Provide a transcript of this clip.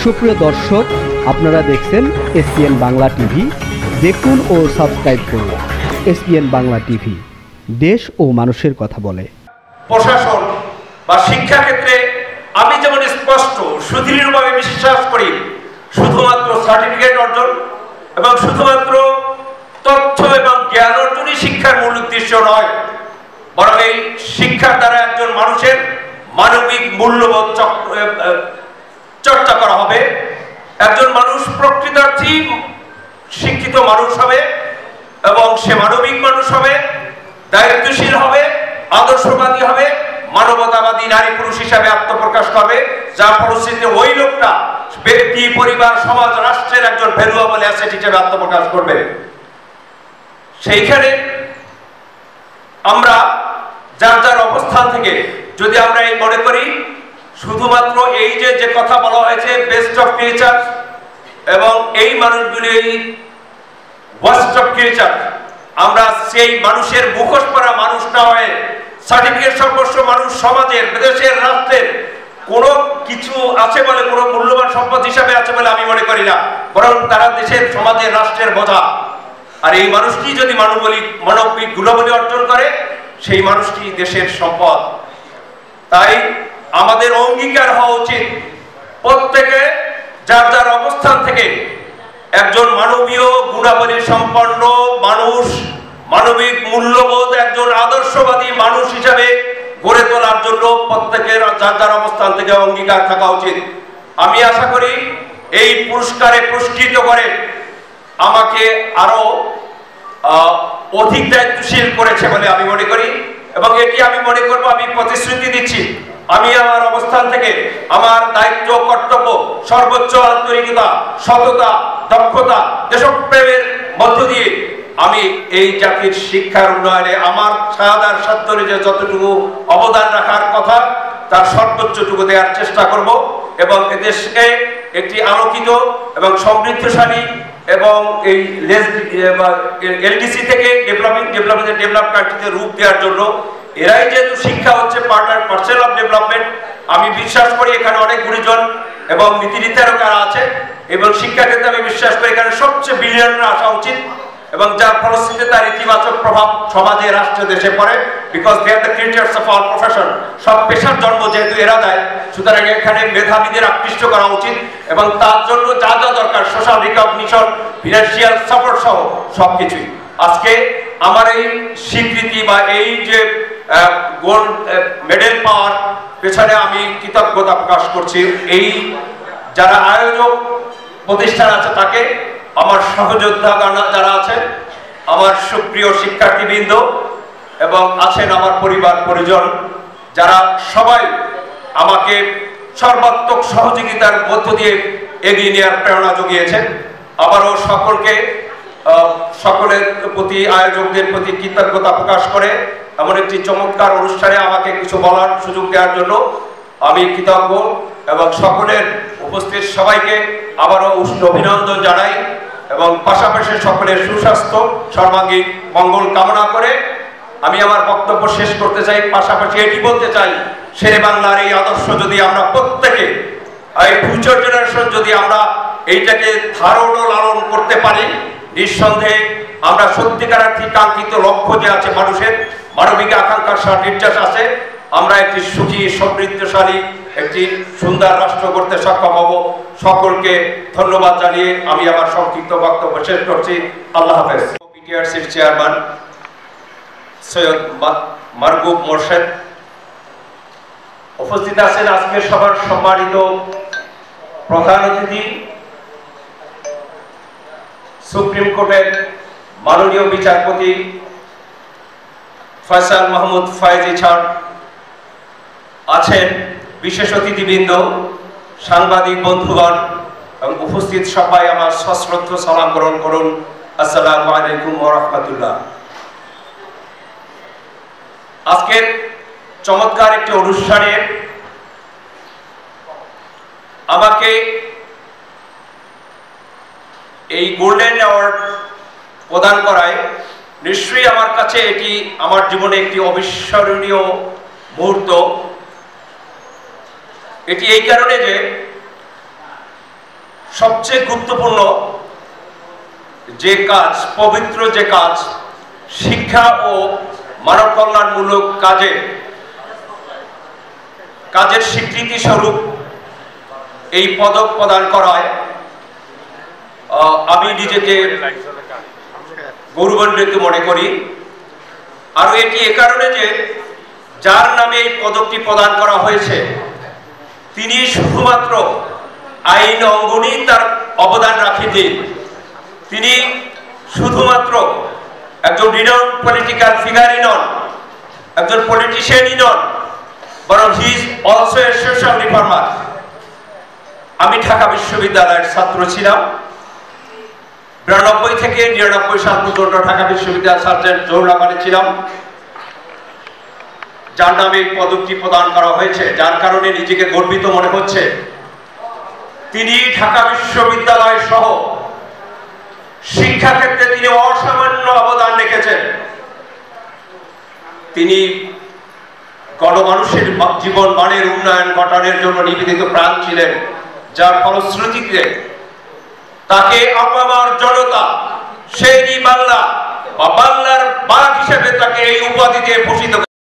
সুপ্রিয় দর্শক, আপনারা দেখছেন এসপিএন বাংলা টিভি। দেখুন ও সাবস্ক্রাইব করুন এসপিএন বাংলা টিভি, দেশ ও মানুষের কথা বলে। প্রশাসন বা শিক্ষা ক্ষেত্রে আমি যেমন স্পষ্ট সুদৃঢ়ভাবে বিশ্বাস করি, শুধুমাত্র সার্টিফিকেট অর্জন এবং শুধুমাত্র তথ্য এবং জ্ঞান অর্জনই শিক্ষার মূল উদ্দেশ্য নয়, বরং এই শিক্ষার দ্বারা একজন মানুষের মানবিক মূল্যবোধ চর্চা করা হবে। একজন মানুষ প্রকৃতার্থী শিক্ষিত মানুষ হবে এবং সে মানবিক মানুষ হবে, দায়িত্বশীল হবে, আদর্শবাদী হবে, মানবতাবাদী নারী পুরুষ হিসাবে আত্মপ্রকাশ করবে, যার ফলশ্রুতিতে ওই লোকটা ব্যক্তি, পরিবার, সমাজ, রাষ্ট্রের একজন ভ্যালুয়েবল অ্যাসেট হিসেবে আত্মপ্রকাশ করবে। সেইখানে আমরা যার যার অবস্থান থেকে যদি আমরা এই মনে করি শুধুমাত্র এই যে কথা বলা হয়েছে বেস্ট অফ ক্রিয়েচার এবং এই মানুষগুলি ওয়ার্স্ট অফ ক্রিয়েচার, আমরা সেই মানুষের মুখোশ পরা মানুষ না হয়ে সার্টিফিকেট সর্বস্ব মানুষ সমাজের, দেশের, রাষ্ট্রের কোনো কিছু আছে বলে, কোনো মূল্যবান সম্পদ হিসাবে আছে বলে আমি মনে করি না, বরং তারা দেশের, সমাজের, রাষ্ট্রের বোঝা। আর এই মানুষটি যদি মানবিক গুণাবলী অর্জন করে, সেই মানুষটি দেশের সম্পদ। তাই আমাদের অঙ্গীকার হওয়া উচিত প্রত্যেকে যার যার অবস্থান থেকে একজন মানবীয় গুণাবলী সম্পন্ন মানুষ, মানবিক মূল্যবোধ একজন আদর্শবাদী মানুষ হিসাবে গড়ে তোলার জন্য প্রত্যেকের যার যার অবস্থান থেকে অঙ্গীকার থাকা উচিত। আমি আশা করি এই পুরস্কারে পুরস্কৃত করে আমাকে আরো অধিক দায়িত্বশীল করেছে বলে আমি মনে করি, এবং এটি আমি মনে করব, আমি প্রতিশ্রুতি দিচ্ছি, আমি আমার অবস্থান থেকে আমার দায়িত্ব, কর্তব্য, সর্বোচ্চ আন্তরিকতা, সততা, দক্ষতা, দেশপ্রেমের মধ্য দিয়ে আমি এই জাতির শিক্ষার উন্নয়নে আমার সাধার সাধ্য যে যতটুকু অবদান রাখার কথা তার সর্বোচ্চটুকু দেওয়ার চেষ্টা করব এবং এদেশকে একটি আলোকিত এবং সমৃদ্ধশালী এবং এই এলডিসি থেকে ডেভেলপ কান্ট্রিতে রূপ দেওয়ার জন্য, এরাই যেহেতু শিক্ষা হচ্ছে পার্সেল অফ ডেভেলপমেন্ট, আমি বিশ্বাস করি এখানে অনেক গুণীজন এবং নীতি নির্ধারকরা আছে এবং শিক্ষা ক্ষেত্রে আমি বিশ্বাস করি এখানে সবচেয়ে বিলিয়নরা আসা উচিত এবং যার ফলশ্রুতিতে তার ইতিবাচক প্রভাব সমাজে, রাষ্ট্রে, দেশে পড়ে। Because they are the creators of all profession. সব পেশার জন্ম যেহেতু এরা দেয়, সুতরাং এখানে মেধাবীদের আকৃষ্ট করা উচিত এবং তার জন্য যা যা দরকার, সোশ্যাল রিকগনিশন, ফিনান্সিয়াল সাপোর্ট সহ সবকিছুই। আজকে আমার এই স্বীকৃতি বা এই যে গোল্ড মেডেল পাওয়ার পেছনে আমি কৃতজ্ঞতা প্রকাশ করছি এই যারা আয়োজক প্রতিষ্ঠান আছে তাকে, আমার সহযোদ্ধা যারা আছেন, আমার সুপ্রিয় শিক্ষার্থীবৃন্দ এবং আছেন আমার পরিবার পরিজন, যারা সবাই আমাকে সর্বাত্মক সহযোগিতার মধ্য দিয়ে এগিয়ে নেওয়ার প্রেরণা জুগিয়েছেন। আবারও সকলের প্রতি, আয়োজকদের প্রতি কৃতজ্ঞতা প্রকাশ করে এমন একটি চমৎকার অনুষ্ঠানে আমাকে কিছু বলার সুযোগ দেওয়ার জন্য আমি কৃতজ্ঞ এবং সকলের উপস্থিত সবাইকে আবারও উষ্ণ অভিনন্দন জানাই এবং পাশাপাশি সকলের সুস্বাস্থ্য, সর্বাঙ্গীন মঙ্গল কামনা করে আমি আমার বক্তব্য শেষ করতে চাই। পাশাপাশি এটি বলতে চাই, শেরে বাংলার এই আদর্শ যদি আমরা প্রত্যেকে, এই ফিউচার জেনারেশন যদি আমরা এইটাকে ধারণ ও লালন করতে পারি, নিঃসন্দেহে আমরা সত্যিকার কাঙ্ক্ষিত লক্ষ্য যে আছে মানুষের মানবিক আকাঙ্ক্ষার সাথে নির্যাস আছে, আমরা একটি সুখী, সমৃদ্ধশালী, একটি সুন্দর রাষ্ট্র করতে সক্ষম হব। সকলকে ধন্যবাদ জানিয়ে আমি আমার সংক্ষিপ্ত বক্তব্য শেষ করছি। আল্লাহ হাফেজ। পিটিআরসির চেয়ারম্যান সৈয়দ মারগুব মোর্শেদ, উপস্থিত আছেন আজকের সভার সম্মানিত প্রধান অতিথি, সুপ্রিম কোর্টের মাননীয় বিচারপতি ফয়সাল মাহমুদ ফয়েজি ছাড়, আছেন বিশেষ অতিথিবৃন্দ, সাংবাদিক বন্ধুগণ এবং উপস্থিত সবাই আমার সশ্রদ্ধ সালাম গ্রহণ করুন। আসসালামু আলাইকুম ওয়া রাহমাতুল্লাহ। আজকের চমৎকার একটি অনুষ্ঠানে আমাকে এই গোল্ডেন অ্যাওয়ার্ড প্রদান করায় নিশ্চয়ই আমার কাছে এটি আমার জীবনে একটি অবিস্মরণীয় মুহূর্ত। এটি এই কারণে যে সবচেয়ে গুরুত্বপূর্ণ যে কাজ, পবিত্র যে কাজ, শিক্ষা ও মানব কল্যাণমূলক কাজের স্বীকৃতি স্বরূপ এই পদক প্রদান করায় আমি নিজেকে গৌরবান্বিত মনে করি। আর এটি এ কারণে যে যার নামে এই পদকটি প্রদান করা হয়েছে তিনি শুধুমাত্র আইন অঙ্গনেই তার অবদান রাখেননি, তিনি শুধুমাত্র একজন রিনাউন্ড পলিটিক্যাল ফিগারই নন, একজন পলিটিশিয়ানই নন, বরং he is also a social reformer. আমি ঢাকা বিশ্ববিদ্যালয়ের ছাত্র ছিলাম, 92 থেকে 99 সাল পর্যন্ত ঢাকা বিশ্ববিদ্যালয় সার্জেন্ট জহুরুল্লাহ ছিলাম, যার নামে এই পদকটি প্রদান করা হয়েছে, যার কারণে নিজেকে গর্বিত মনে হচ্ছে। তিনি ঢাকা বিশ্ববিদ্যালয় সহ শিক্ষা ক্ষেত্রে তিনি অসামান্য অবদান রেখেছেন। তিনি গণমানুষের জীবন মানের উন্নয়ন ঘটানোর জন্য নিবেদিত প্রাণ ছিলেন, যার ফলশ্রুতিতে তাকে আপামর জনতা শেরি বাংলা বা বাংলার বাঘ হিসেবে তাকে এই উপাধি দিয়ে ভূষিত